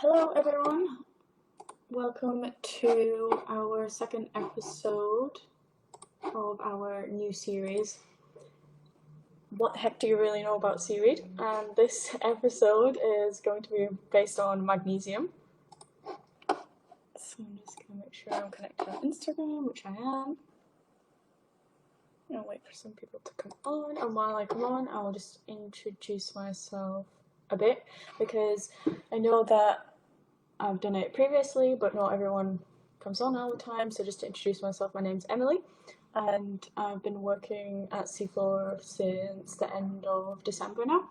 Hello everyone, welcome to our second episode of our new series, What the Heck Do You Really Know About Seaweed? And this episode is going to be based on magnesium. So I'm just going to make sure I'm connected on Instagram, which I am. I'll wait for some people to come on, and while I come on, I'll just introduce myself a bit, because I know that I've done it previously, but not everyone comes on all the time, so just to introduce myself, my name's Emily, and I've been working at Seafloor since the end of December now.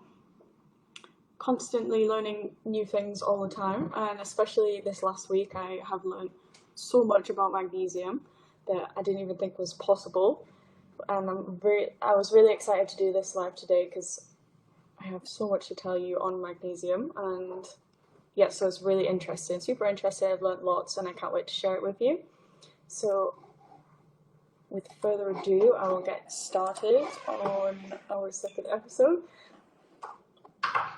Constantly learning new things all the time, and especially this last week I have learned so much about magnesium that I didn't even think was possible, and I was really excited to do this live today because I have so much to tell you on magnesium, and yeah, so it's really interesting, super interesting. I've learned lots and I can't wait to share it with you. So with further ado, I will get started on our second episode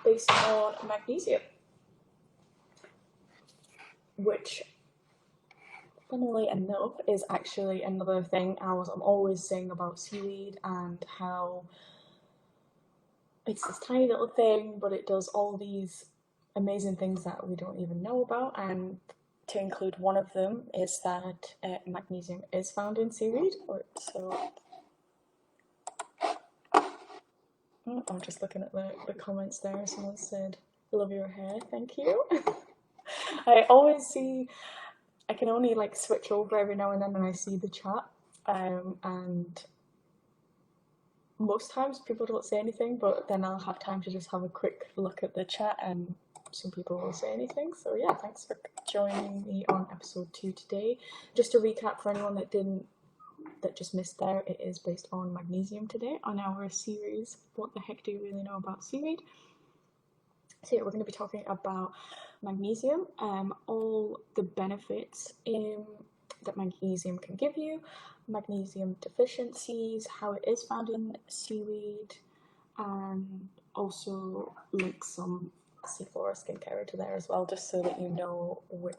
based on magnesium, which, funnily enough, is actually another thing I'm always saying about seaweed, and how it's this tiny little thing, but it does all these amazing things that we don't even know about. And to include one of them is that magnesium is found in seaweed. I'm just looking at the comments there. Someone said, "Love your hair," thank you. I can only like switch over every now and then I see the chat, and most times people don't say anything, but then I'll have time to just have a quick look at the chat and some people will say anything. So yeah, thanks for joining me on episode 2 today. Just to recap for anyone that just missed there, it is based on magnesium today on our series, What the Heck Do You Really Know About Seaweed? So yeah, we're going to be talking about magnesium, all the benefits that magnesium can give you, magnesium deficiencies, how it is found in seaweed, and also link some Seaweed skincare to there as well, just so that you know where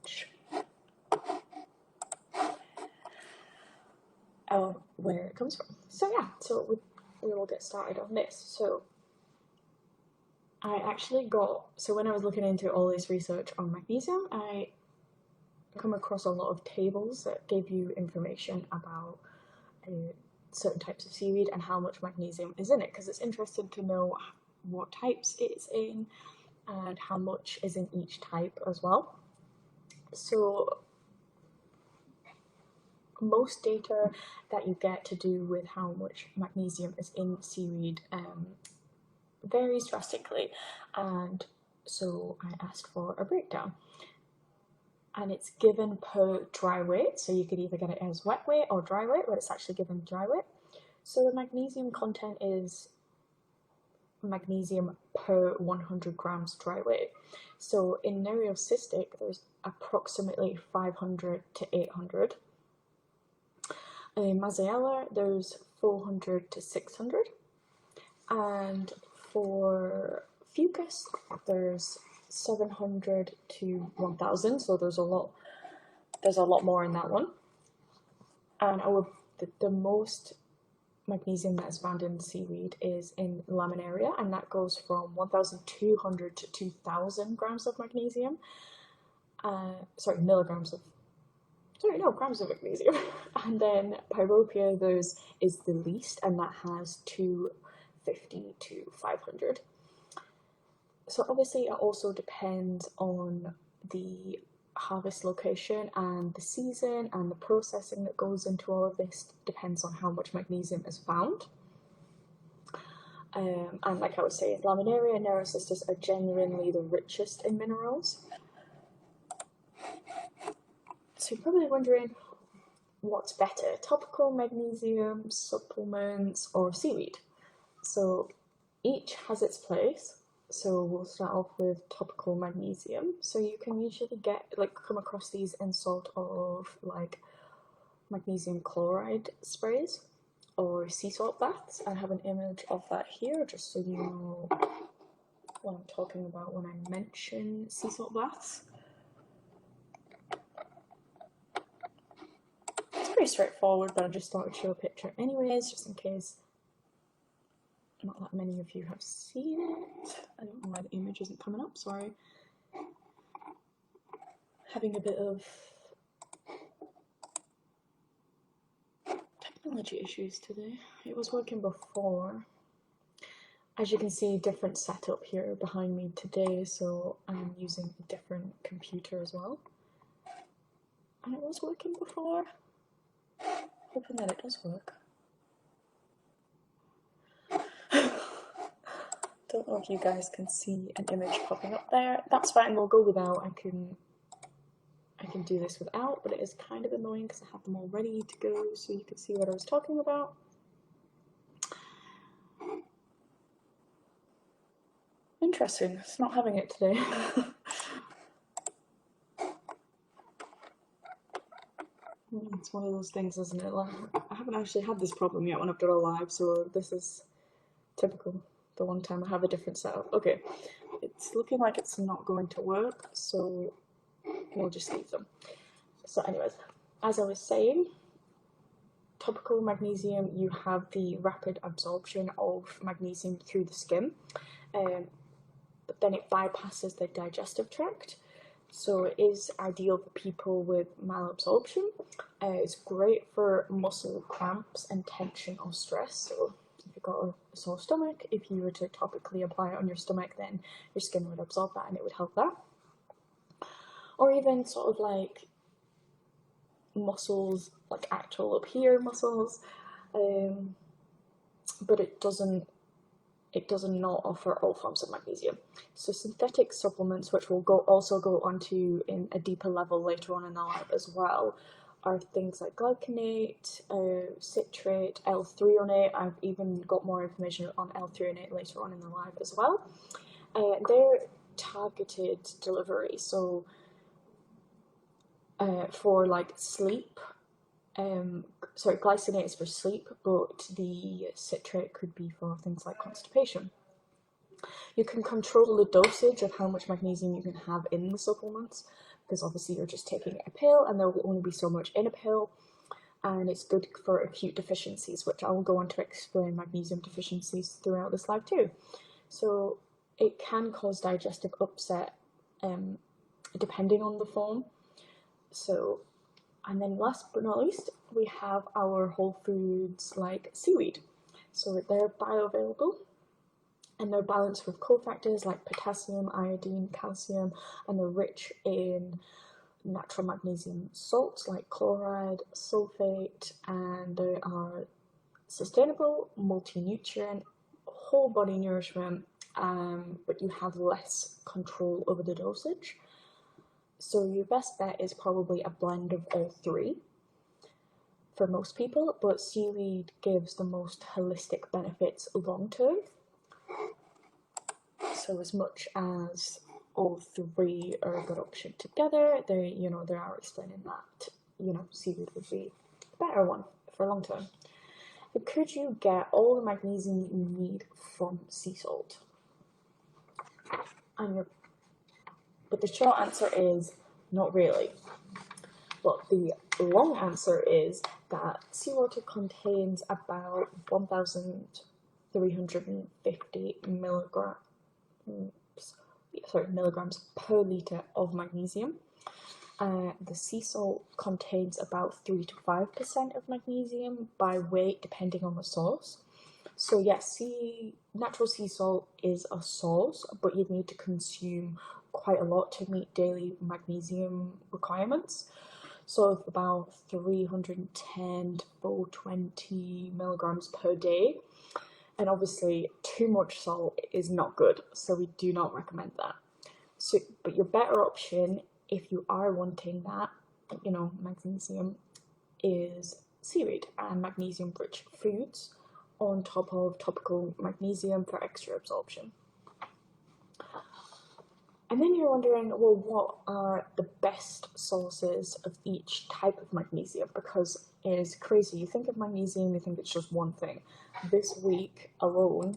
it comes from. So yeah, so we will get started on this. So when I was looking into all this research on magnesium, I come across a lot of tables that give you information about certain types of seaweed and how much magnesium is in it, because it's interesting to know what types it's in and how much is in each type as well. So most data that you get to do with how much magnesium is in seaweed varies drastically, and so I asked for a breakdown, and it's given per dry weight, so you could either get it as wet weight or dry weight, but it's actually given dry weight. So the magnesium content is magnesium per 100 grams dry weight. So in nereocystic, there's approximately 500 to 800. In Mazzella, there's 400 to 600. And for fucus, there's 700 to 1000. So there's a lot more in that one. And the most magnesium that is found in seaweed is in laminaria, and that goes from 1,200 to 2,000 grams of magnesium. Grams of magnesium. And then pyropia, is the least, and that has 250 to 500. So obviously it also depends on the harvest location and the season, and the processing that goes into all of this depends on how much magnesium is found. And like I was saying, laminaria and nerecystis are genuinely the richest in minerals. So you're probably wondering, what's better, topical magnesium, supplements, or seaweed? So each has its place. So we'll start off with topical magnesium. So you can usually come across these in sort of like magnesium chloride sprays or sea salt baths. I have an image of that here, just so you know what I'm talking about when I mention sea salt baths. pretty straightforward, but I just thought I'd show a picture anyways, just in case not that many of you have seen it. I don't know why the image isn't coming up, sorry. Having a bit of technology issues today. It was working before. As you can see, different setup here behind me today, so I'm using a different computer as well. And it was working before. Hoping that it does work. Don't know if you guys can see an image popping up there. That's fine, we'll go without. I can do this without, but it is kind of annoying because I have them all ready to go so you can see what I was talking about. Interesting, it's not having it today. It's one of those things, isn't it? Like, I haven't actually had this problem yet when I've done a live, so this is typical. The one time I have a different setup. Okay, it's looking like it's not going to work, so we'll just leave them. So anyways, as I was saying, topical magnesium, you have the rapid absorption of magnesium through the skin, but then it bypasses the digestive tract. So it is ideal for people with malabsorption. It's great for muscle cramps and tension or stress. So if you've got a sore stomach, if you were to topically apply it on your stomach, then your skin would absorb that and it would help that. Or even sort of like muscles, like actual up here muscles, but it does not offer all forms of magnesium. So synthetic supplements, which we'll also go onto in a deeper level later on in the lab as well, are things like glycinate, citrate, L-threonate. I've even got more information on L-threonate later on in the lab as well. They're targeted delivery, so for like sleep. Sorry, glycinate is for sleep, but the citrate could be for things like constipation. You can control the dosage of how much magnesium you can have in the supplements, because obviously you're just taking a pill and there will only be so much in a pill, and it's good for acute deficiencies, which I will go on to explain magnesium deficiencies throughout this live too. So it can cause digestive upset depending on the form. So, and then last but not least, we have our whole foods like seaweed. So they're bioavailable and they're balanced with cofactors like potassium, iodine, calcium, and they're rich in natural magnesium salts like chloride, sulfate, and they are sustainable, multi-nutrient, whole body nourishment, but you have less control over the dosage. So your best bet is probably a blend of all three for most people, but seaweed gives the most holistic benefits long term. So as much as all three are a good option together, they are explaining that, seaweed would be the better one for long term. But could you get all the magnesium you need from sea salt? But the short answer is not really. But the long answer is that seawater contains about 1,350 milligrams per litre of magnesium. The sea salt contains about 3 to 5% of magnesium by weight, depending on the source. So yes, natural sea salt is a source, but you'd need to consume quite a lot to meet daily magnesium requirements. So about 310 to 420 milligrams per day. And obviously too much salt is not good, so we do not recommend that. So, but your better option, if you are wanting that, magnesium, is seaweed and magnesium-rich foods on top of topical magnesium for extra absorption. And then you're wondering, well, what are the best sources of each type of magnesium? Because it is crazy. You think of magnesium, you think it's just one thing. This week alone,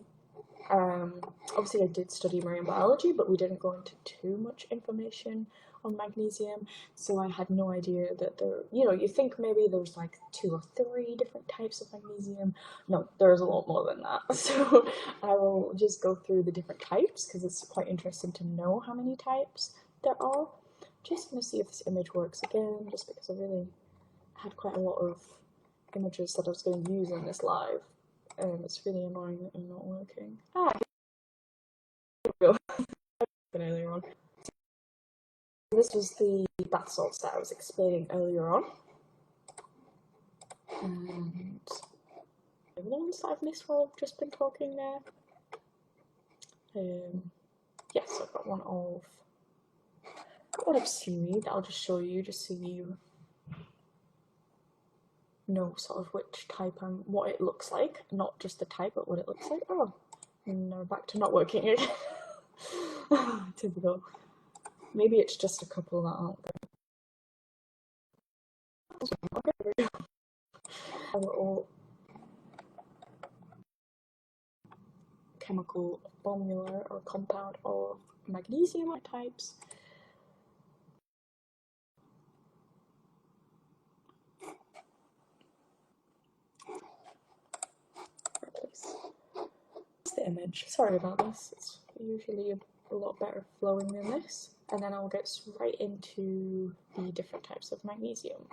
Obviously I did study marine biology, but we didn't go into too much information on magnesium, so I had no idea that there, you think maybe there's like 2 or 3 different types of magnesium. No, there's a lot more than that. So I will just go through the different types because it's quite interesting to know how many types there are. Just going to see if this image works again, just because I really had quite a lot of images that I was going to use in this live. It's really annoying that they're not working. Here we go. Earlier on. This was the bath salts that I was explaining earlier on. And the ones that I've missed while I've just been talking there. Yes, I've got one of seaweed that I'll just show you, just so you know sort of which type and what it looks like. Not just the type, but what it looks like. Oh, and now back to not working again. Typical. Maybe it's just a couple that aren't good. Okay, a little chemical formula or compound of magnesium types. That's the image. Sorry about this. It's usually a lot better flowing than this. And then I'll get right into the different types of magnesium.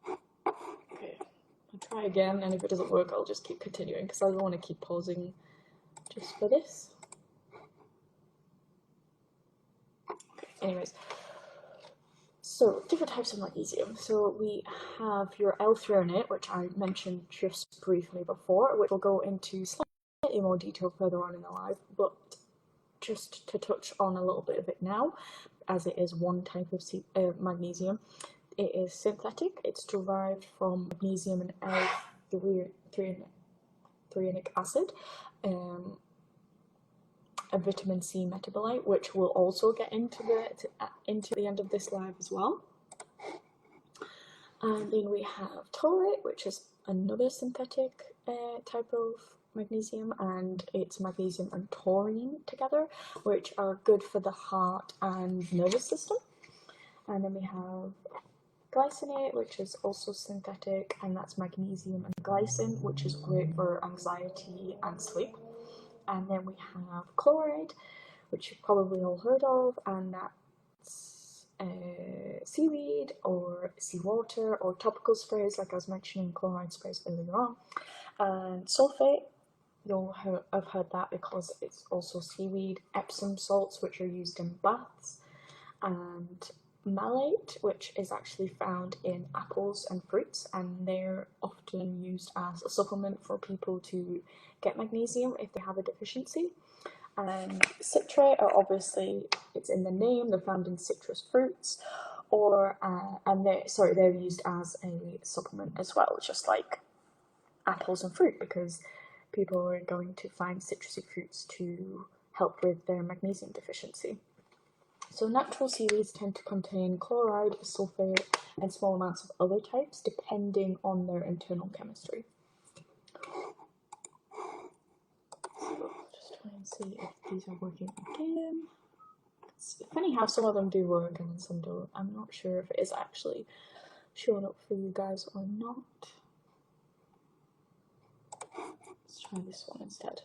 Okay, I'll try again, and if it doesn't work, I'll just keep continuing because I don't want to keep pausing just for this. Okay, anyways. So, different types of magnesium. So we have your L-threonate, which I mentioned just briefly before, which we'll go into slightly more detail further on in the live, but just to touch on a little bit of it now, as it is one type of magnesium. It is synthetic. It's derived from magnesium and L-threonic acid, a vitamin C metabolite, which we'll also get into the end of this live as well. And then we have taurate, which is another synthetic type of magnesium, and it's magnesium and taurine together, which are good for the heart and nervous system. And then we have glycinate, which is also synthetic, and that's magnesium and glycine, which is great for anxiety and sleep. And then we have chloride, which you've probably all heard of, and that's seaweed or seawater or topical sprays, like I was mentioning chloride sprays earlier on. And sulfate, you'll have heard that because it's also seaweed. Epsom salts, which are used in baths, and malate, which is actually found in apples and fruits, and they're often used as a supplement for people to get magnesium if they have a deficiency. And citrate are obviously, it's in the name, they're found in citrus fruits, or they're used as a supplement as well, just like apples and fruit, because people are going to find citrusy fruits to help with their magnesium deficiency. So natural seaweeds tend to contain chloride, sulfate, and small amounts of other types, depending on their internal chemistry. So just try and see if these are working again. It's funny how some of them do work and some don't. I'm not sure if it is actually showing up for you guys or not. Let's try this one instead.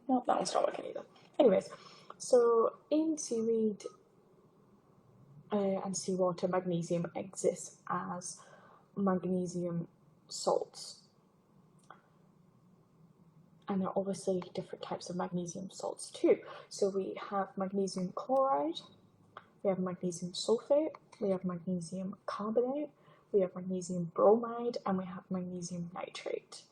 Nope, that one's not working either. Anyways, so in seaweed and seawater, magnesium exists as magnesium salts. And there are obviously different types of magnesium salts too. So we have magnesium chloride, we have magnesium sulfate, we have magnesium carbonate, we have magnesium bromide, and we have magnesium nitrate.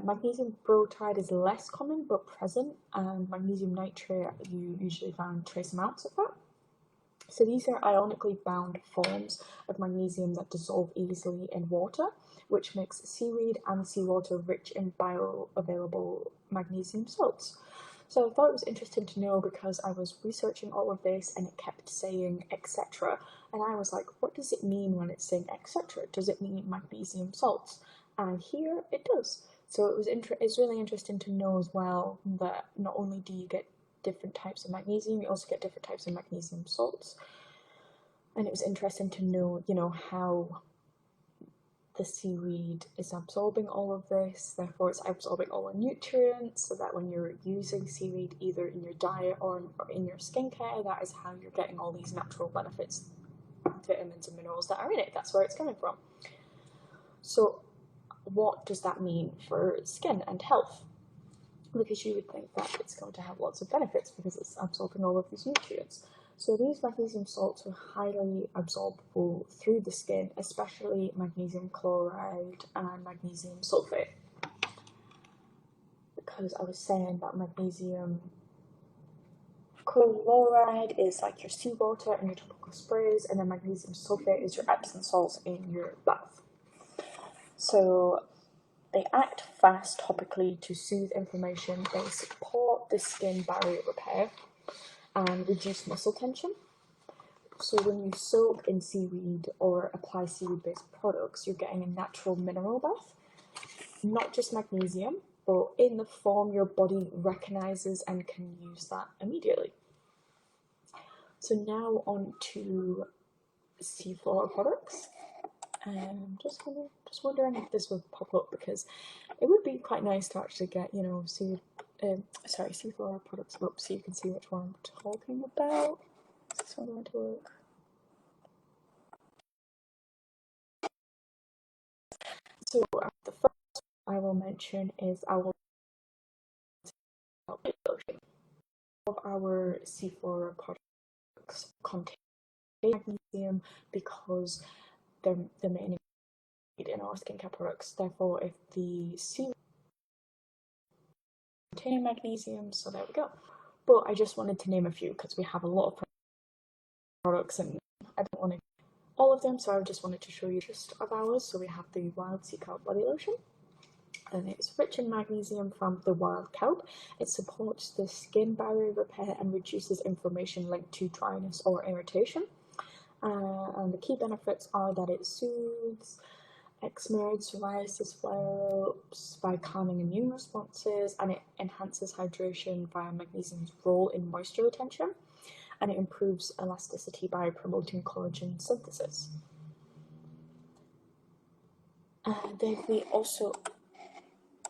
Magnesium bromide is less common but present, and magnesium nitrate, you usually find trace amounts of that. So these are ionically bound forms of magnesium that dissolve easily in water, which makes seaweed and seawater rich in bioavailable magnesium salts. So I thought it was interesting to know because I was researching all of this and it kept saying etc. And I was like, what does it mean when it's saying etc.? Does it mean magnesium salts? And here it does. So it's really interesting to know as well that not only do you get different types of magnesium, you also get different types of magnesium salts. And it was interesting to know, how the seaweed is absorbing all of this, therefore it's absorbing all the nutrients, so that when you're using seaweed either in your diet or in your skincare, that is how you're getting all these natural benefits, vitamins and minerals that are in it. That's where it's coming from. So what does that mean for skin and health? Because you would think that it's going to have lots of benefits because it's absorbing all of these nutrients. So these magnesium salts are highly absorbable through the skin, especially magnesium chloride and magnesium sulfate. Because I was saying that magnesium chloride is like your seawater and your topical sprays, and then magnesium sulfate is your Epsom salts in your bath. So they act fast topically to soothe inflammation, they support the skin barrier repair, and reduce muscle tension. So when you soak in seaweed or apply seaweed-based products, you're getting a natural mineral bath, not just magnesium, but in the form your body recognises and can use that immediately. So now on to seafloor products. Just wondering if this would pop up, because it would be quite nice to actually get, seafloor products up so you can see which one I'm talking about. Is this one going to work? So the first I will mention is our lotion. All of our seafloor products contain magnesium because they're the main ingredient in our skincare products. Therefore, if the seaweed contain magnesium, so there we go. But I just wanted to name a few because we have a lot of products and I don't want to all of them, so I just wanted to show you just of ours. So we have the wild sea kelp body lotion, and it's rich in magnesium from the wild kelp. It supports the skin barrier repair and reduces inflammation linked to dryness or irritation. And the key benefits are that it soothes eczema, psoriasis, flare-ups by calming immune responses, and it enhances hydration via magnesium's role in moisture retention, and it improves elasticity by promoting collagen synthesis. Then we also,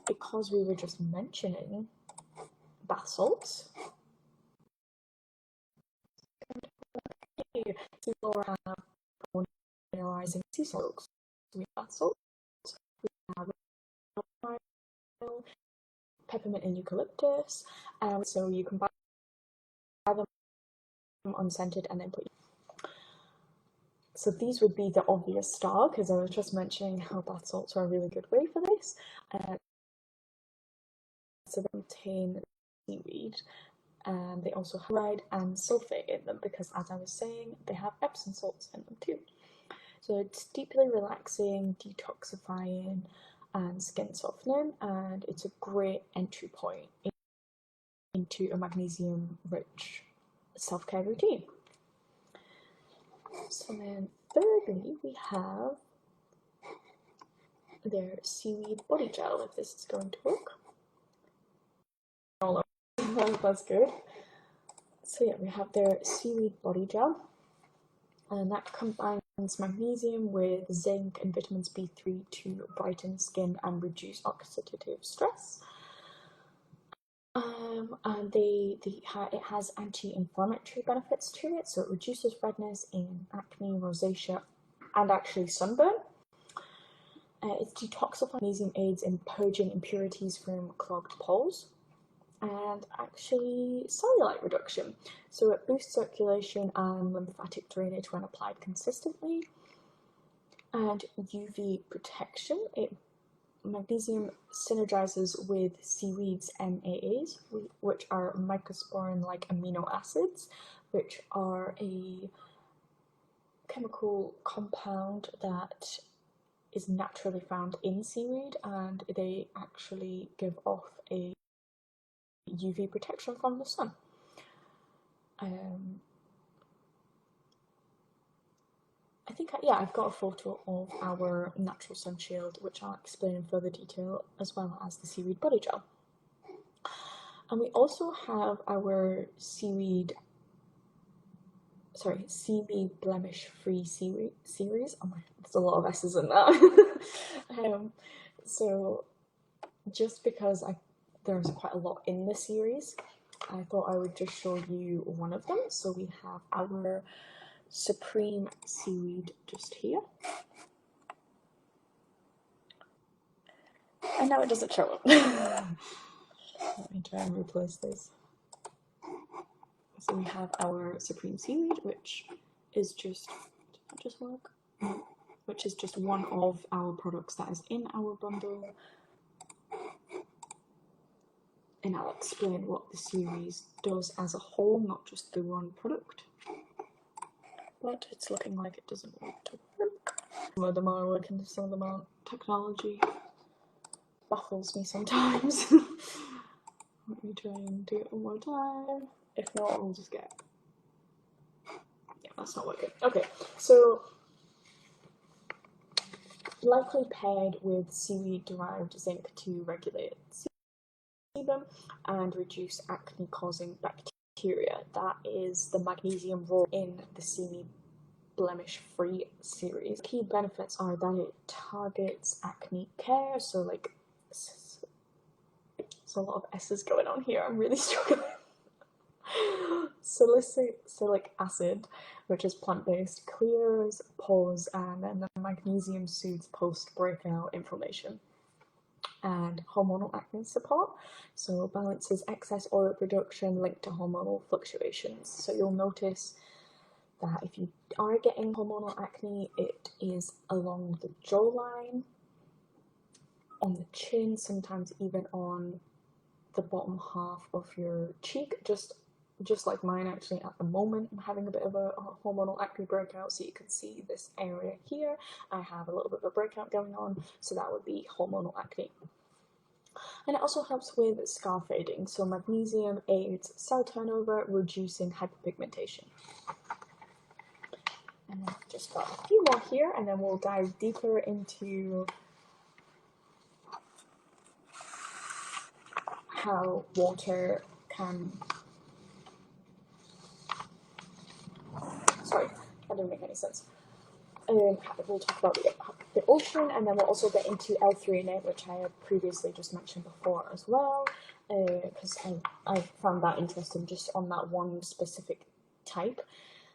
because we were just mentioning bath salts, seafloor have mineralizing sea salts. We have bath salts, we have peppermint and eucalyptus, so you can buy them unscented and then put. So these would be the obvious star, because I was just mentioning how bath salts are a really good way for this. So they contain seaweed, and they also have chloride and sulfate in them, because as I was saying, they have Epsom salts in them too. So it's deeply relaxing, detoxifying, and skin softening, and it's a great entry point into a magnesium-rich self-care routine. So then thirdly, we have their seaweed body gel, if this is going to work. That's good. So yeah, we have their seaweed body gel, and that combines magnesium with zinc and vitamins B3 to brighten skin and reduce oxidative stress. And it has anti-inflammatory benefits to it, so it reduces redness in acne, rosacea, and actually sunburn. Its detoxifying magnesium aids in purging impurities from clogged pores, and actually cellulite reduction. So it boosts circulation and lymphatic drainage when applied consistently. And UV protection. Magnesium synergizes with seaweed's MAAs, which are mycosporin-like amino acids, which are a chemical compound that is naturally found in seaweed, and they actually give off a UV protection from the sun. I think, yeah, I've got a photo of our natural sun shield, which I'll explain in further detail, as well as the Seaweed body gel. And we also have our Seaweed blemish free series. Oh my, there's a lot of S's in that. So just because there's quite a lot in the series, I thought I would just show you one of them. So we have our Supreme Seaweed just here. And now it doesn't show up. Let me try and replace this. So we have our Supreme Seaweed, which is just work? Which is just one of our products that is in our bundle. And I'll explain what the series does as a whole, not just the one product. But it's looking like it doesn't want to work. Some of them are working, some of them aren't. Technology baffles me sometimes. Let me try and do it one more time. If not, we'll just get... Yeah, that's not working. Okay, so likely paired with seaweed-derived zinc to regulate sebum and reduce acne-causing bacteria. That is the magnesium role in the Seaweed blemish-free series. Key benefits are that it targets acne care, so like, there's a lot of S's going on here, I'm really struggling. Salicylic acid, which is plant-based, clears pores, and then the magnesium soothes post-breakout inflammation. And hormonal acne support, so balances excess oil production linked to hormonal fluctuations. So you'll notice that if you are getting hormonal acne, it is along the jawline, on the chin, sometimes even on the bottom half of your cheek, just like mine actually at the moment. I'm having a bit of a hormonal acne breakout, so you can see this area here. I have a little bit of a breakout going on, so that would be hormonal acne. And it also helps with scar fading, so magnesium aids cell turnover, reducing hyperpigmentation. And then I've just got a few more here, and then we'll dive deeper into how water can... Sorry, that didn't make any sense. We'll talk about the ocean, and then we'll also get into L3 which I have previously just mentioned before as well, because I found that interesting just on that one specific type.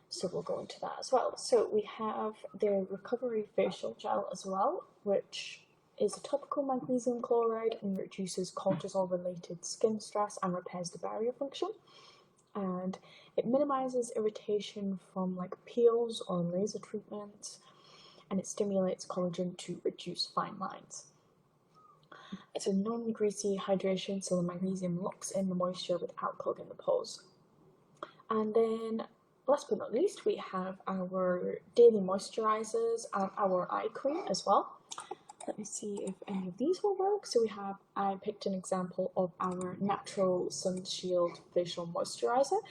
So we'll go into that as well. So we have the Recovery Facial Gel as well, which is a topical magnesium chloride and reduces cortisol-related skin stress and repairs the barrier function. And it minimizes irritation from like peels or laser treatments, and it stimulates collagen to reduce fine lines. It's a non-greasy hydration, so the magnesium locks in the moisture without clogging the pores. And then, last but not least, we have our daily moisturizers and our eye cream as well. Let me see if any of these will work. So I picked an example of our Natural Sun Shield Facial Moisturizer,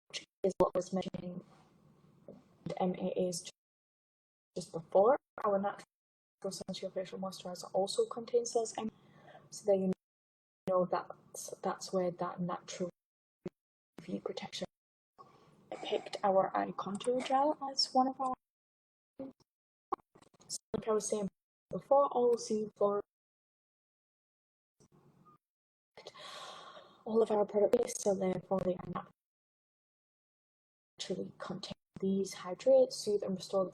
which is what I was mentioning MAAs just before. Our Natural Sun Shield Facial Moisturizer also contains those MAAs, so there you know that's where that natural UV protection. I picked our eye contour gel as one of our... So like I was saying before, all of our product base, so therefore they are naturally contain these hydrate, soothe, and restore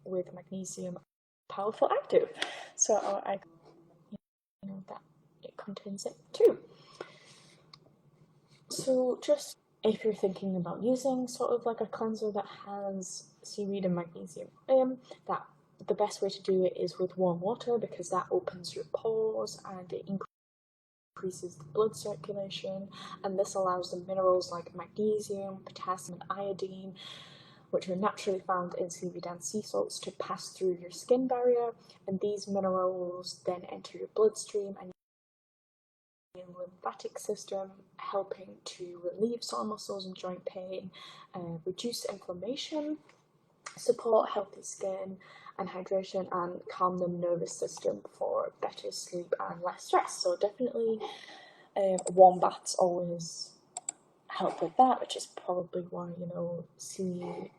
with magnesium, powerful active. So I know that it contains it too. So just if you're thinking about using sort of like a cleanser that has seaweed and magnesium, that the best way to do it is with warm water, because that opens your pores and it increases the blood circulation, and this allows the minerals like magnesium, potassium, and iodine, which are naturally found in seaweed and sea salts, to pass through your skin barrier, and these minerals then enter your bloodstream and lymphatic system, helping to relieve sore muscles and joint pain, reduce inflammation, support healthy skin and hydration, and calm the nervous system for better sleep and less stress. So definitely warm baths always help with that, which is probably why, you know, sea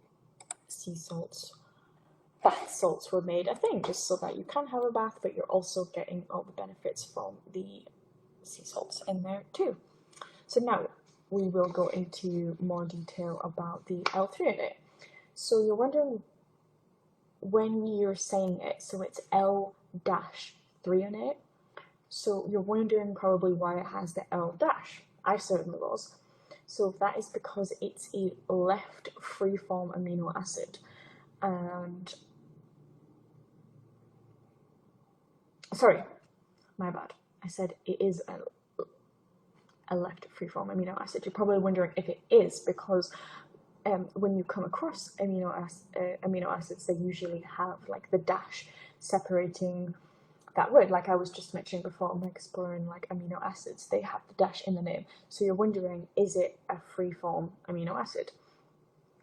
salts, bath salts were made a thing, just so that you can have a bath, but you're also getting all the benefits from the sea salts in there too. So now we will go into more detail about the L-threonate. So you're wondering when you're saying it, so it's L-threonate. So you're wondering probably why it has the L dash. I certainly was. So that is because it's a left free-form amino acid. And sorry, my bad. I said it is a left free-form amino acid. You're probably wondering if it is, because when you come across amino acids, they usually have like the dash separating that word. Like I was just mentioning before, I'm exploring like amino acids, they have the dash in the name. So you're wondering, is it a free-form amino acid?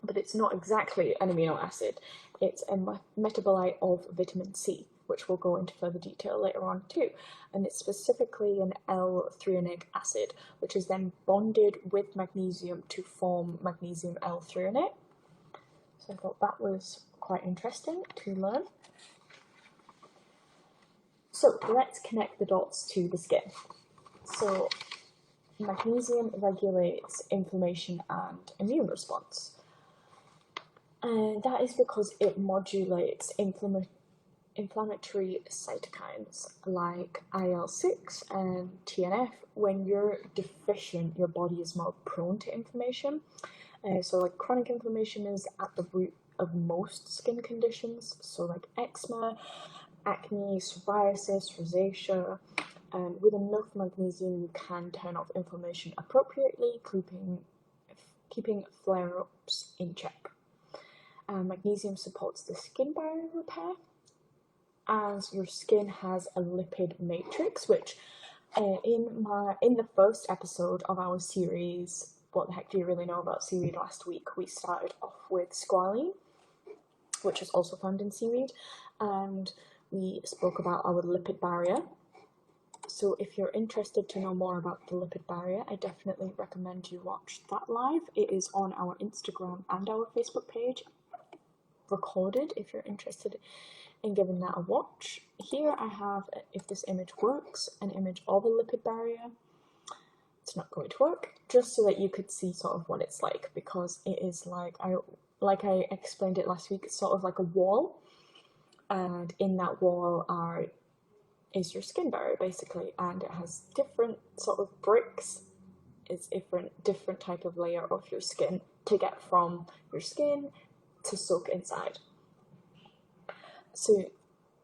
But it's not exactly an amino acid. It's a metabolite of vitamin C, which we'll go into further detail later on too. And it's specifically an L-threonic acid, which is then bonded with magnesium to form magnesium L-threonate. So I thought that was quite interesting to learn. So let's connect the dots to the skin. So magnesium regulates inflammation and immune response. And that is because it modulates inflammatory cytokines like IL-6 and TNF. When you're deficient, your body is more prone to inflammation. So like chronic inflammation is at the root of most skin conditions, so like eczema, acne, psoriasis, rosacea. And with enough magnesium, you can turn off inflammation appropriately, keeping flare-ups in check. Magnesium supports the skin barrier repair, as your skin has a lipid matrix, which in the first episode of our series, What the Heck Do You Really Know About Seaweed, last week, we started off with squalene, which is also found in seaweed, and we spoke about our lipid barrier. So if you're interested to know more about the lipid barrier, I definitely recommend you watch that live. It is on our Instagram and our Facebook page, recorded, if you're interested in giving that a watch. Here I have, if this image works, an image of a lipid barrier. It's not going to work, just so that you could see sort of what it's like, because it is like I explained it last week, it's sort of like a wall, and in that wall is your skin barrier basically, and it has different sort of bricks. It's different type of layer of your skin to get from your skin to soak inside. So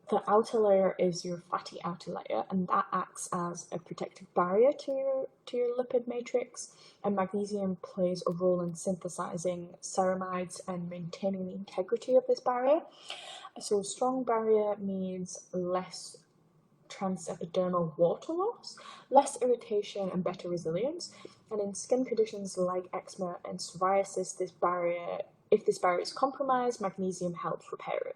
the outer layer is your fatty outer layer, and that acts as a protective barrier to your lipid matrix, and magnesium plays a role in synthesizing ceramides and maintaining the integrity of this barrier. So a strong barrier means less transepidermal water loss, less irritation, and better resilience. And in skin conditions like eczema and psoriasis, if this barrier is compromised, magnesium helps repair it.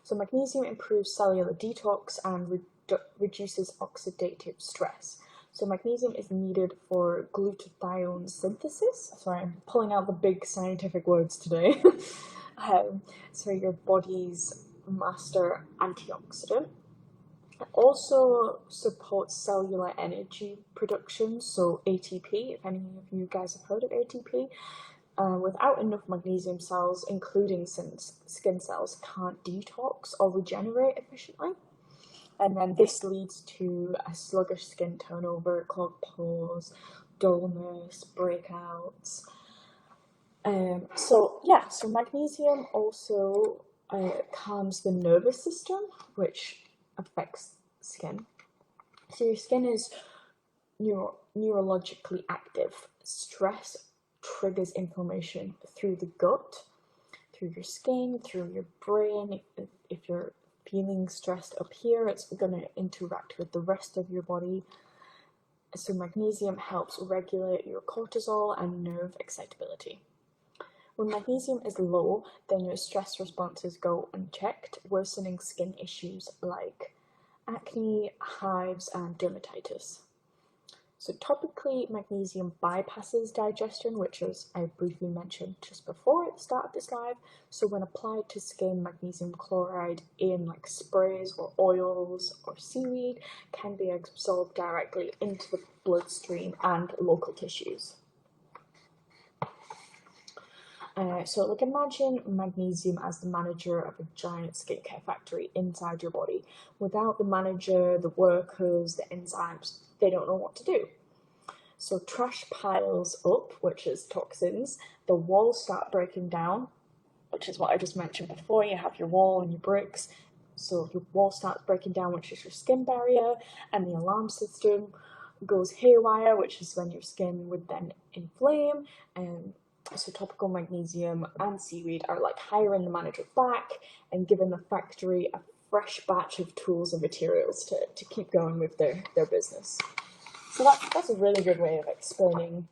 So magnesium improves cellular detox and reduces oxidative stress. So magnesium is needed for glutathione synthesis. Sorry, I'm pulling out the big scientific words today. So your body's master antioxidant. It also supports cellular energy production, so ATP, if any of you guys have heard of ATP. Without enough magnesium, cells, including skin cells, can't detox or regenerate efficiently. And then this leads to a sluggish skin turnover, clogged pores, dullness, breakouts. So magnesium also calms the nervous system, which affects skin. So your skin is neurologically active. Stress triggers inflammation through the gut, through your skin, through your brain. If you're feeling stressed up here, it's going to interact with the rest of your body. So magnesium helps regulate your cortisol and nerve excitability. When magnesium is low, then your stress responses go unchecked, worsening skin issues like acne, hives, and dermatitis. So topically, magnesium bypasses digestion, which as I briefly mentioned just before at the start of this live. So when applied to skin, magnesium chloride in like sprays or oils or seaweed can be absorbed directly into the bloodstream and local tissues. So like imagine magnesium as the manager of a giant skincare factory inside your body. Without the manager, the workers, the enzymes, they don't know what to do. So trash piles up, which is toxins, the walls start breaking down, which is what I just mentioned before. You have your wall and your bricks. So your wall starts breaking down, which is your skin barrier, and the alarm system goes haywire, which is when your skin would then inflame. So topical magnesium and seaweed are like hiring the manager back and giving the factory a fresh batch of tools and materials to keep going with their business. So that's a really good way of explaining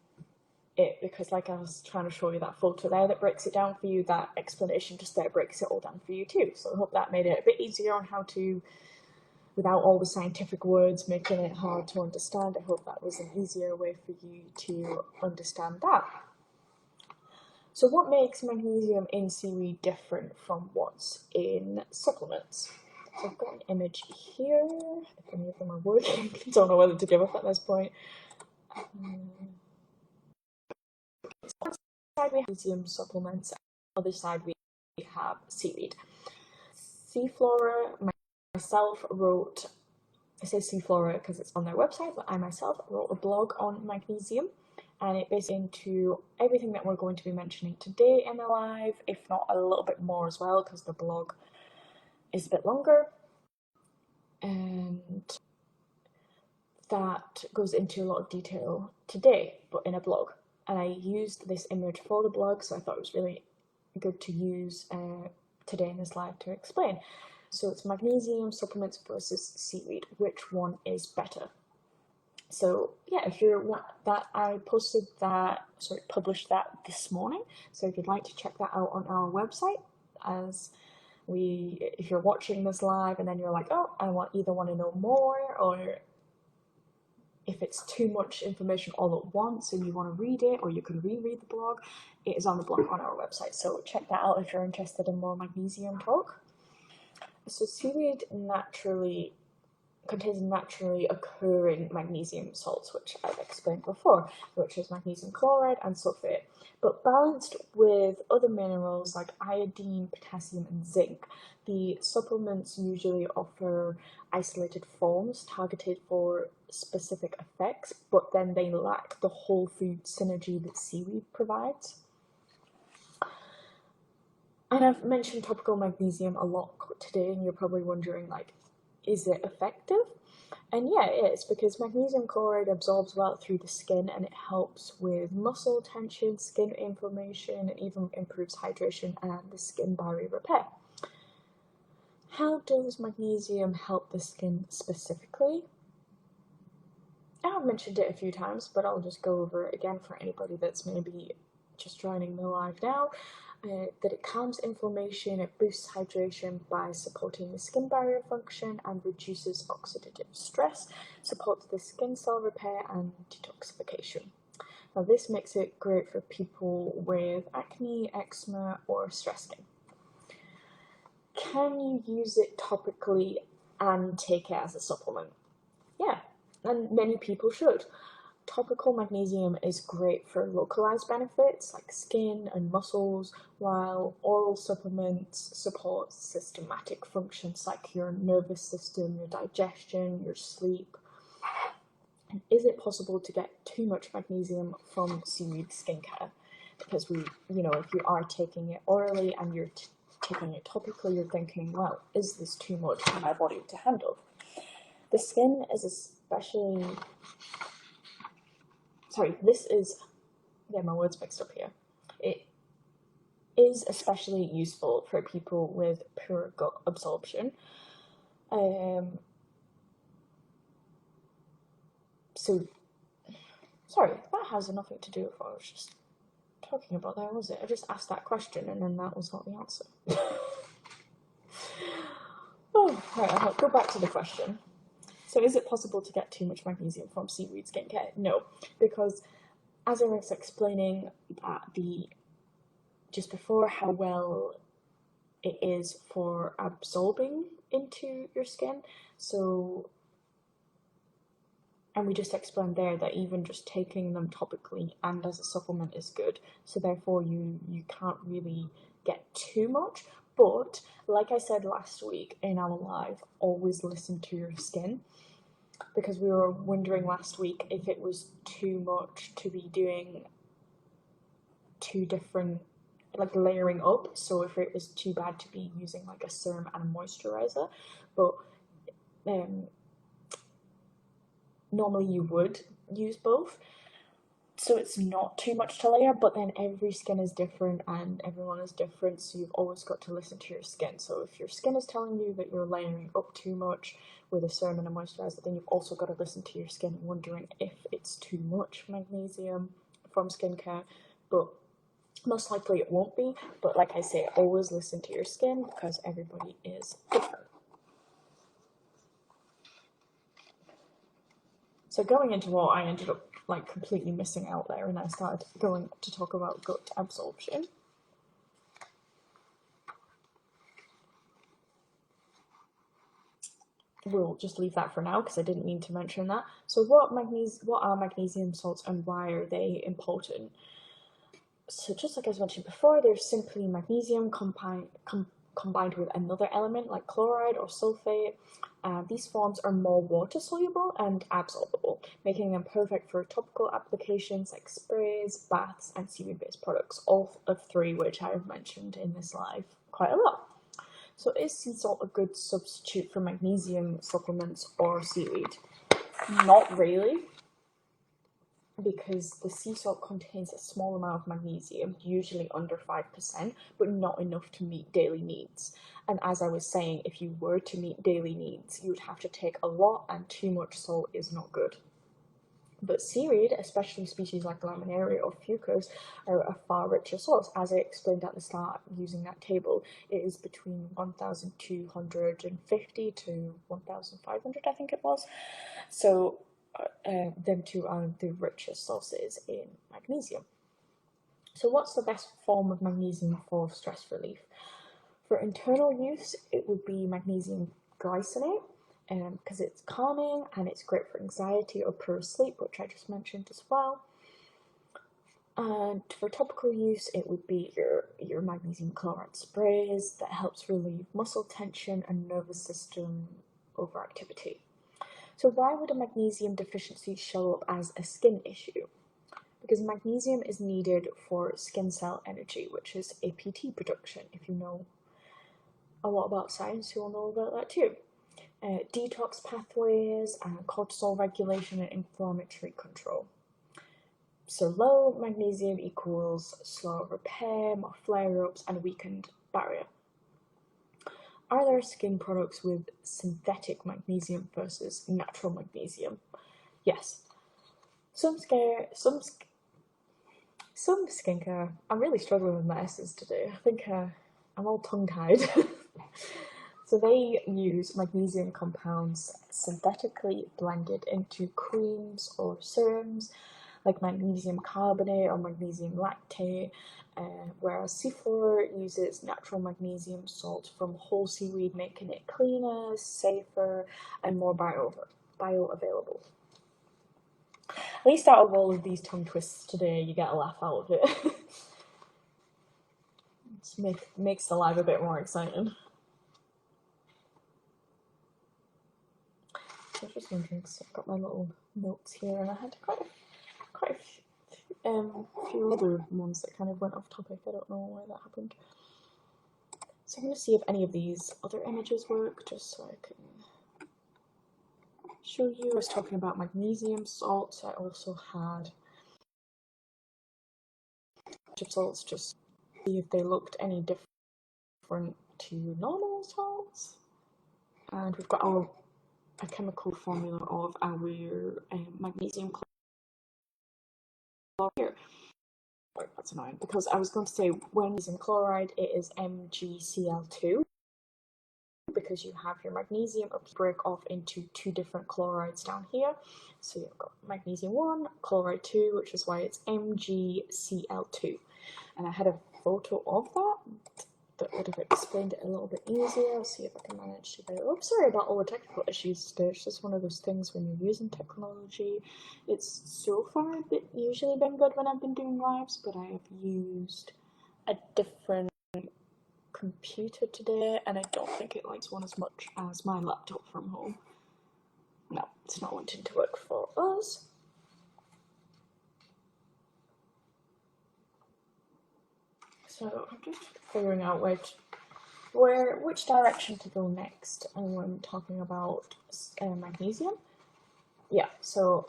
it, because like I was trying to show you that photo there that breaks it down for you, that explanation just there breaks it all down for you too. So I hope that made it a bit easier on how to, without all the scientific words making it hard to understand, I hope that was an easier way for you to understand that. So what makes magnesium in seaweed different from what's in supplements? So I've got an image here, if any of them are working. Don't know whether to give up at this point. So on one side we have magnesium supplements, on the other side we have seaweed. Seaflora, myself wrote, I say Seaflora because it's on their website, but I myself wrote a blog on magnesium. And it basically into everything that we're going to be mentioning today in the live, if not a little bit more as well, because the blog is a bit longer. And that goes into a lot of detail today, but in a blog. And I used this image for the blog, so I thought it was really good to use today in this live to explain. So it's magnesium supplements versus seaweed. Which one is better? So yeah, if you want that, I published that this morning. So if you'd like to check that out on our website, if you're watching this live and then you're like, oh, I want to know more, or if it's too much information all at once and you want to read it, or you can reread the blog, it is on the blog on our website. So check that out if you're interested in more magnesium talk. So seaweed contains naturally occurring magnesium salts, which I've explained before, which is magnesium chloride and sulfate, but balanced with other minerals like iodine, potassium, and zinc. The supplements usually offer isolated forms targeted for specific effects, but then they lack the whole food synergy that seaweed provides. And I've mentioned topical magnesium a lot today, and you're probably wondering, like, is it effective? And yeah, it is, because magnesium chloride absorbs well through the skin and it helps with muscle tension, skin inflammation, and even improves hydration and the skin barrier repair. How does magnesium help the skin specifically? I've mentioned it a few times, but I'll just go over it again for anybody that's maybe just joining the live now. That it calms inflammation, it boosts hydration by supporting the skin barrier function and reduces oxidative stress, supports the skin cell repair and detoxification. Now this makes it great for people with acne, eczema, or stress skin. Can you use it topically and take it as a supplement? Yeah, and many people should. Topical magnesium is great for localized benefits like skin and muscles, while oral supplements support systematic functions like your nervous system, your digestion, your sleep. And is it possible to get too much magnesium from seaweed skincare? Because if you are taking it orally and you're taking it topically, you're thinking, well, is this too much for my body to handle? The skin is especially... my words mixed up here. It is especially useful for people with poor gut absorption. So Sorry, that has nothing to do with what I was just talking about there, was it? I just asked that question and then that was not the answer. Oh, right, I'll go back to the question. So is it possible to get too much magnesium from seaweed skincare? No, because as I was explaining just before, how well it is for absorbing into your skin. So, and we just explained there that even just taking them topically and as a supplement is good. So therefore you can't really get too much. But like I said last week in our live, always listen to your skin, because we were wondering last week if it was too much to be doing two different, like layering up, so if it was too bad to be using like a serum and a moisturizer. But normally you would use both, so it's not too much to layer. But then every skin is different and everyone is different, so you've always got to listen to your skin. So if your skin is telling you that you're layering up too much with a serum and a moisturizer, then you've also got to listen to your skin, wondering if it's too much magnesium from skincare. But most likely it won't be. But like I say, always listen to your skin, because everybody is different. So going into what I ended up like completely missing out there, and I started going to talk about gut absorption. We'll just leave that for now because I didn't mean to mention that. So what are magnesium salts and why are they important? So just like I was mentioned before, they're simply magnesium combined with another element like chloride or sulfate. These forms are more water soluble and absorbable, making them perfect for topical applications like sprays, baths, and seaweed based products, all of three which I have mentioned in this live quite a lot. So is sea salt a good substitute for magnesium supplements or seaweed? Not really, because the sea salt contains a small amount of magnesium, usually under 5%, but not enough to meet daily needs. And as I was saying, if you were to meet daily needs, you would have to take a lot, and too much salt is not good. But seaweed, especially species like laminaria or fucus, are a far richer source. As I explained at the start using that table, it is between 1,250 to 1,500, I think it was. So them two are the richest sources in magnesium. So what's the best form of magnesium for stress relief? For internal use, it would be magnesium glycinate, because it's calming and it's great for anxiety or poor sleep, which I just mentioned as well. And for topical use, it would be your magnesium chloride sprays that helps relieve muscle tension and nervous system overactivity. So why would a magnesium deficiency show up as a skin issue? Because magnesium is needed for skin cell energy, which is APT production. If you know a lot about science, you will know about that too. Detox pathways, cortisol regulation, and inflammatory control. So low magnesium equals slower repair, more flare-ups, and a weakened barrier. Are there skin products with synthetic magnesium versus natural magnesium? Yes. Some skincare. I'm really struggling with my S's today. I think I'm all tongue-tied. So they use magnesium compounds synthetically blended into creams or serums, like magnesium carbonate or magnesium lactate, whereas Seaweed uses natural magnesium salt from whole seaweed, making it cleaner, safer, and more bioavailable. At least out of all of these tongue twists today, you get a laugh out of it. It makes the live a bit more exciting. I was just wondering, because I've got my little notes here, and I had quite a few other ones that kind of went off topic. I don't know why that happened. So I'm going to see if any of these other images work, just so I can show you. I was talking about magnesium salts. I also had salts, just see if they looked any different to normal salts. And we've got a chemical formula of our magnesium here. That's annoying, because I was going to say when using chloride it is MgCl2, because you have your magnesium break off into two different chlorides down here. So you've got magnesium 1, chloride 2, which is why it's MgCl2. And I had a photo of that would have explained it a little bit easier. I'll see if I can manage to get it up. Sorry about all the technical issues today. It's just one of those things when you're using technology. It's so far usually been good when I've been doing lives, but I have used a different computer today, and I don't think it likes one as much as my laptop from home. No, it's not wanting to work for us. So I'm just figuring out which direction to go next when talking about magnesium. Yeah, so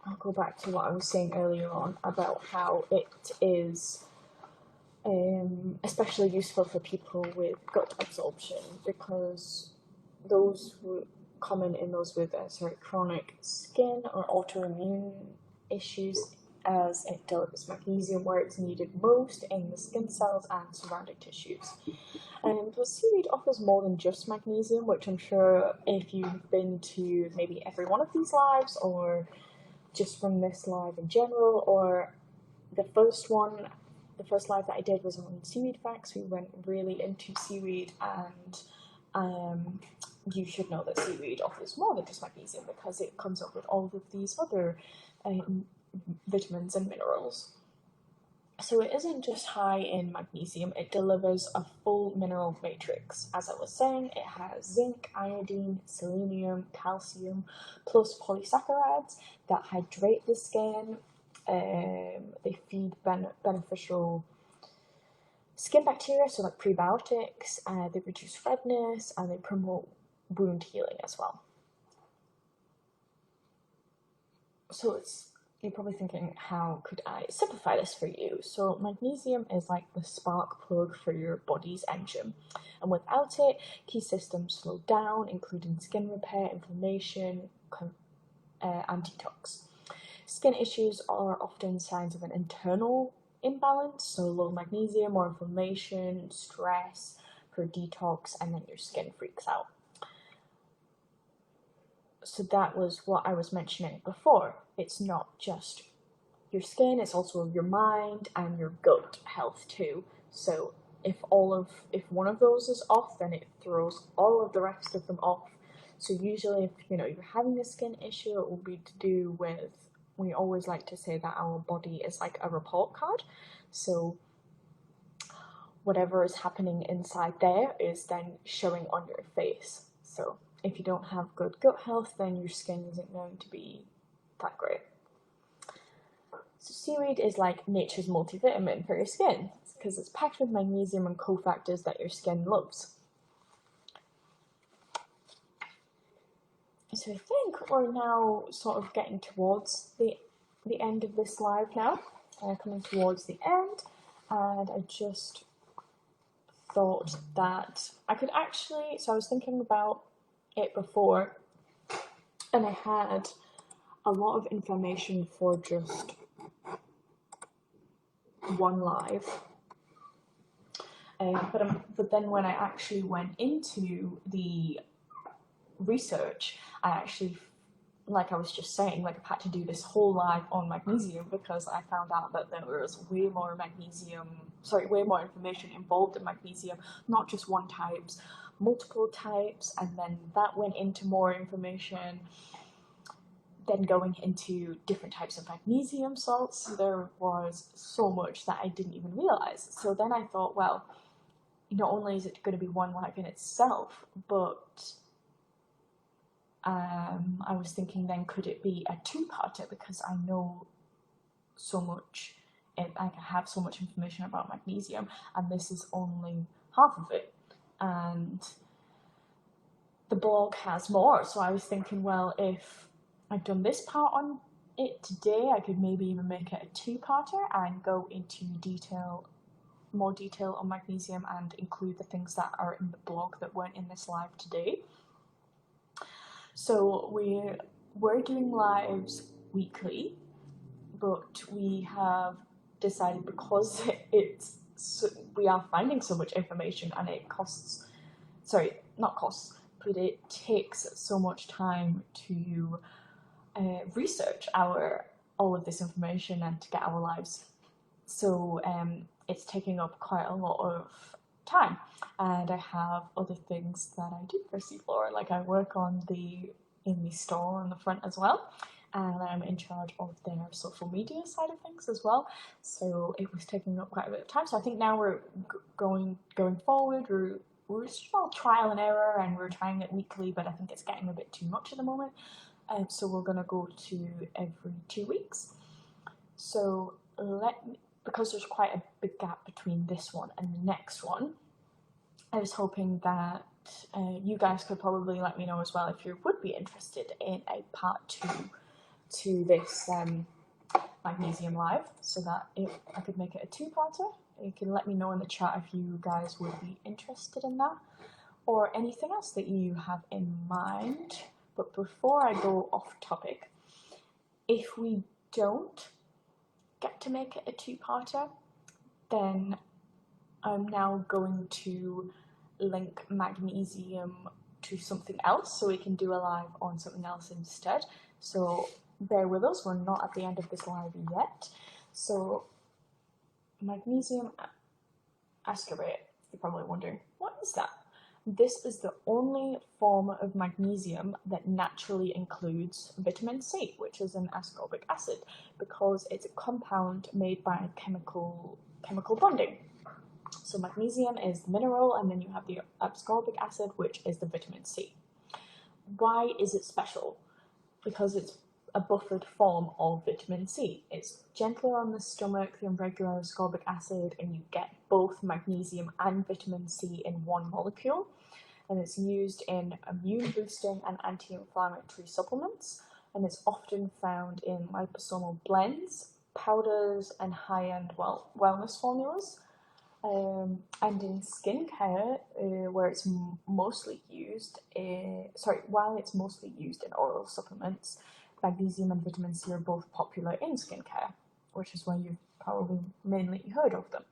I'll go back to what I was saying earlier on about how it is especially useful for people with gut absorption, because those who common in those with chronic skin or autoimmune issues, as it delivers magnesium where it's needed most in the skin cells and surrounding tissues. But seaweed offers more than just magnesium, which I'm sure if you've been to maybe every one of these lives, or just from this live in general, or the first live that I did was on seaweed facts. We went really into seaweed, and you should know that seaweed offers more than just magnesium, because it comes up with all of these other vitamins and minerals. So it isn't just high in magnesium, it delivers a full mineral matrix. As I was saying, it has zinc, iodine, selenium, calcium, plus polysaccharides that hydrate the skin. They feed beneficial skin bacteria, so like prebiotics, they reduce redness, and they promote wound healing as well. So you're probably thinking, how could I simplify this for you? So magnesium is like the spark plug for your body's engine, and without it, key systems slow down, including skin repair, inflammation, and detox. Skin issues are often signs of an internal imbalance, so low magnesium or inflammation, stress, for detox, and then your skin freaks out. So that was what I was mentioning before. It's not just your skin, it's also your mind and your gut health too. So if one of those is off, then it throws all of the rest of them off. So usually if you're having a skin issue, it will be to do with, we always like to say that our body is like a report card. So whatever is happening inside there is then showing on your face. So if you don't have good gut health, then your skin isn't going to be that great. So seaweed is like nature's multivitamin for your skin, because it's packed with magnesium and cofactors that your skin loves. So I think we're now sort of getting towards the end of this live now, coming towards the end, and I just thought that I could actually, so I was thinking about it before, and I had a lot of information for just one live, but then when I actually went into the research, I actually, like I was just saying, like I've had to do this whole live on magnesium, because I found out that there was way more information involved in magnesium, not just one type, multiple types, and then that went into more information, then going into different types of magnesium salts. There was so much that I didn't even realize. So then I thought, well, not only is it going to be one live in itself, but I was thinking then, could it be a two-parter, because I know so much, and I have so much information about magnesium, and this is only half of it, and the blog has more. So I was thinking, well, if I've done this part on it today, I could maybe even make it a two-parter and go into more detail on magnesium, and include the things that are in the blog that weren't in this live today. So we're doing lives weekly, but we have decided, because we are finding so much information and it costs, sorry, not costs, but it takes so much time to research all of this information and to get our lives. So it's taking up quite a lot of time, and I have other things that I do for Seafloor. Like, I work in the store on the front as well, and I'm in charge of their social media side of things as well. So it was taking up quite a bit of time. So I think now we're going forward. We're still trial and error, and we're trying it weekly, but I think it's getting a bit too much at the moment. So we're going to go to every 2 weeks. So because there's quite a big gap between this one and the next one, I was hoping that you guys could probably let me know as well if you would be interested in a part 2 to this Magnesium Live, so that I could make it a 2-parter. You can let me know in the chat if you guys would be interested in that, or anything else that you have in mind. But before I go off topic, if we don't get to make it a 2-parter, then I'm now going to link Magnesium to something else, so we can do a live on something else instead. So bear with us, we're not at the end of this live yet. So Magnesium ascorbate, you're probably wondering, what is that? This is the only form of magnesium that naturally includes vitamin C, which is an ascorbic acid, because it's a compound made by chemical bonding. So magnesium is the mineral, and then you have the ascorbic acid, which is the vitamin C. Why is it special? Because it's a buffered form of vitamin C. It's gentler on the stomach than regular ascorbic acid, and you get both magnesium and vitamin C in one molecule. And it's used in immune boosting and anti-inflammatory supplements, and it's often found in liposomal blends, powders, and high-end wellness formulas. And in skincare, where it's mostly used, while it's mostly used in oral supplements, magnesium and vitamin C are both popular in skincare, which is why you've probably mainly heard of them,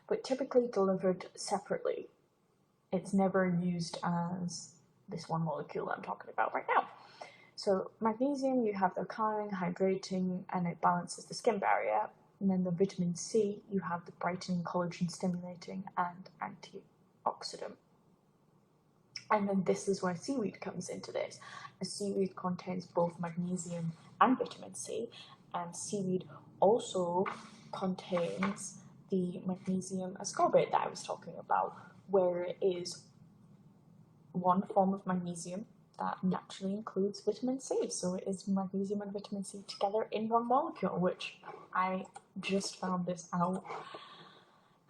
but typically delivered separately. It's never used as this one molecule I'm talking about right now. So magnesium, you have the calming, hydrating, and it balances the skin barrier. And then the vitamin C, you have the brightening, collagen stimulating, and antioxidant. And then this is where seaweed comes into this. A seaweed contains both magnesium and vitamin C, and seaweed also contains the magnesium ascorbate that I was talking about, where it is one form of magnesium that naturally includes vitamin C. So it is magnesium and vitamin C together in one molecule, which I just found this out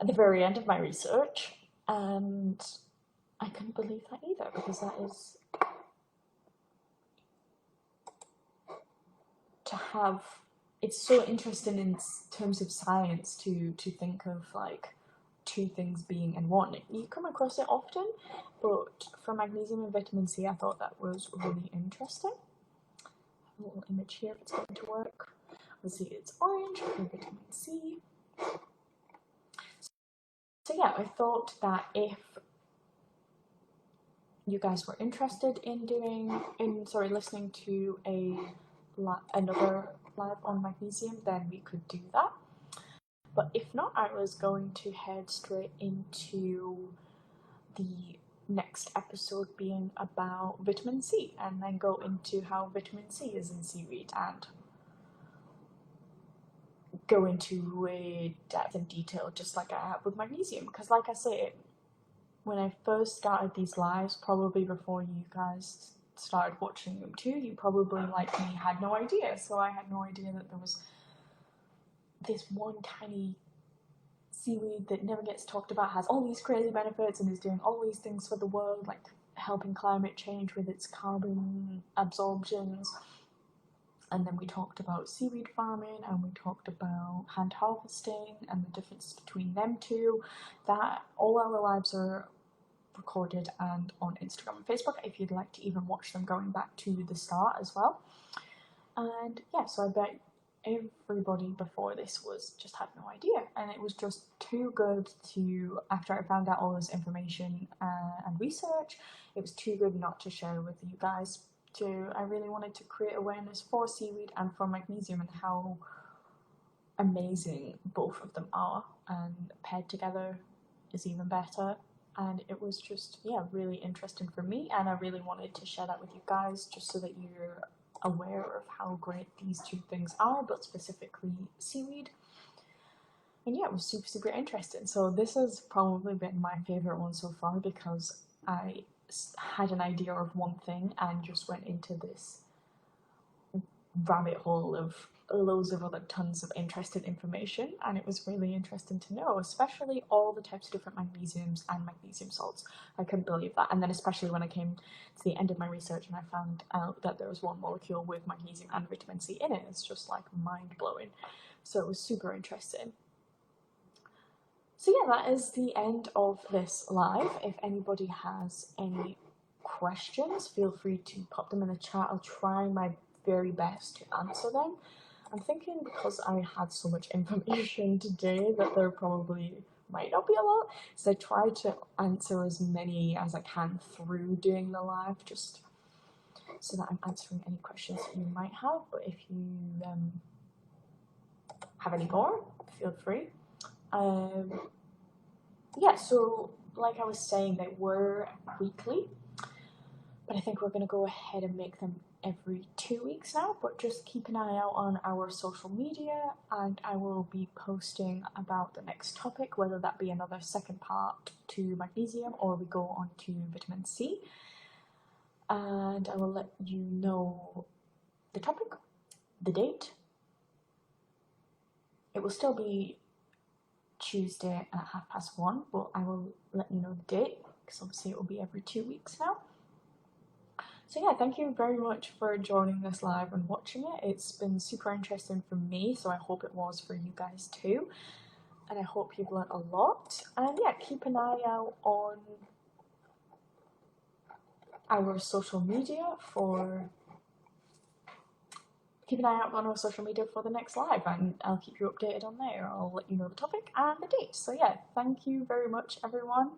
at the very end of my research, and I couldn't believe that either, because that is to have, it's so interesting in terms of science to think of like two things being in one. You come across it often, but for magnesium and vitamin C, I thought that was really interesting. A little image here if it's going to work. Let's see, it's orange for vitamin C. So yeah, I thought that if you guys were interested in listening to another live on magnesium, then we could do that. But if not, I was going to head straight into the next episode being about vitamin C, and then go into how vitamin C is in seaweed and go into depth and detail just like I have with magnesium. Because like I say, when I first started these lives, probably before you guys started watching them too, you probably, like me, had no idea. So I had no idea that there was this one tiny seaweed that never gets talked about, has all these crazy benefits, and is doing all these things for the world, like helping climate change with its carbon absorptions. And then we talked about seaweed farming, and we talked about hand harvesting and the difference between them two. That all our lives are recorded and on Instagram and Facebook if you'd like to even watch them going back to the start as well. And yeah, so I bet everybody before this just had no idea, and it was just too good to, after I found out all this information and research, it was too good not to share with you guys. I really wanted to create awareness for seaweed and for magnesium and how amazing both of them are, and paired together is even better. And it was just, yeah, really interesting for me, and I really wanted to share that with you guys just so that you're aware of how great these two things are, but specifically seaweed. And yeah, it was super interesting. So this has probably been my favourite one so far, because I had an idea of one thing and just went into this rabbit hole of loads of other tons of interesting information, and it was really interesting to know, especially all the types of different magnesiums and magnesium salts. I couldn't believe that. And then especially when I came to the end of my research and I found out that there was one molecule with magnesium and vitamin C in it, it's just like mind-blowing. So it was super interesting. So yeah, that is the end of this live. If anybody has any questions, feel free to pop them in the chat. I'll try my very best to answer them. I'm thinking, because I had so much information today, that there probably might not be a lot, so I try to answer as many as I can through doing the live, just so that I'm answering any questions that you might have. But if you have any more, feel free. Yeah, so like I was saying, they were weekly, but I think we're going to go ahead and make them every 2 weeks now. But just keep an eye out on our social media, and I will be posting about the next topic, whether that be another second part to magnesium or we go on to vitamin C. And I will let you know the topic, the date. It will still be Tuesday at 1:30, but I will let you know the date, because obviously it will be every 2 weeks now. So yeah, thank you very much for joining this live and watching it. It's been super interesting for me, so I hope it was for you guys too. And I hope you've learned a lot. And yeah, keep an eye out on our social media for the next live, and I'll keep you updated on there. I'll let you know the topic and the date. So yeah, thank you very much, everyone.